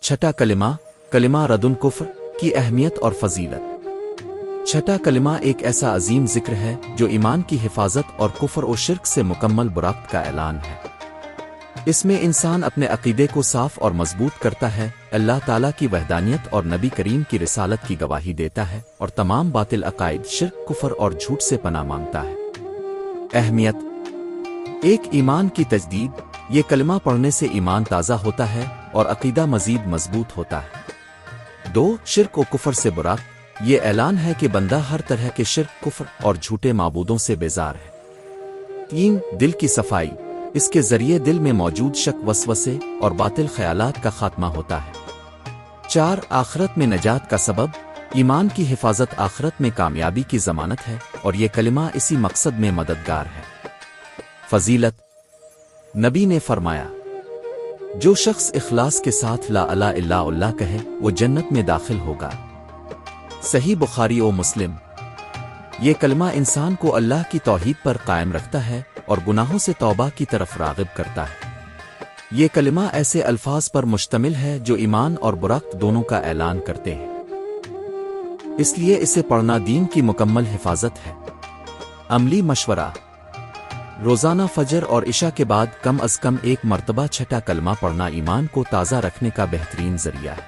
چھٹا کلمہ، کلمہ ردن کفر کی اہمیت اور فضیلت۔ چھٹا کلمہ ایک ایسا عظیم ذکر ہے جو ایمان کی حفاظت اور کفر و شرک سے مکمل برات کا اعلان ہے۔ اس میں انسان اپنے عقیدے کو صاف اور مضبوط کرتا ہے، اللہ تعالیٰ کی وحدانیت اور نبی کریم کی رسالت کی گواہی دیتا ہے، اور تمام باطل عقائد، شرک، کفر اور جھوٹ سے پناہ مانگتا ہے۔ اہمیت: ایک، ایمان کی تجدید۔ یہ کلمہ پڑھنے سے ایمان تازہ ہوتا ہے اور عقیدہ مزید مضبوط ہوتا ہے۔ دو، شرک و کفر سے برات۔ یہ اعلان ہے کہ بندہ ہر طرح کے شرک، کفر اور جھوٹے معبودوں سے بیزار ہے۔ تین، دل کی صفائی۔ اس کے ذریعے دل میں موجود شک، وسوسے اور باطل خیالات کا خاتمہ ہوتا ہے۔ چار، آخرت میں نجات کا سبب۔ ایمان کی حفاظت آخرت میں کامیابی کی ضمانت ہے، اور یہ کلمہ اسی مقصد میں مددگار ہے۔ فضیلت: نبی نے فرمایا، جو شخص اخلاص کے ساتھ لا الہ الا اللہ کہے وہ جنت میں داخل ہوگا۔ صحیح بخاری و مسلم۔ یہ کلمہ انسان کو اللہ کی توحید پر قائم رکھتا ہے اور گناہوں سے توبہ کی طرف راغب کرتا ہے۔ یہ کلمہ ایسے الفاظ پر مشتمل ہے جو ایمان اور برات دونوں کا اعلان کرتے ہیں، اس لیے اسے پڑھنا دین کی مکمل حفاظت ہے۔ عملی مشورہ: روزانہ فجر اور عشاء کے بعد کم از کم ایک مرتبہ چھٹا کلمہ پڑھنا ایمان کو تازہ رکھنے کا بہترین ذریعہ ہے۔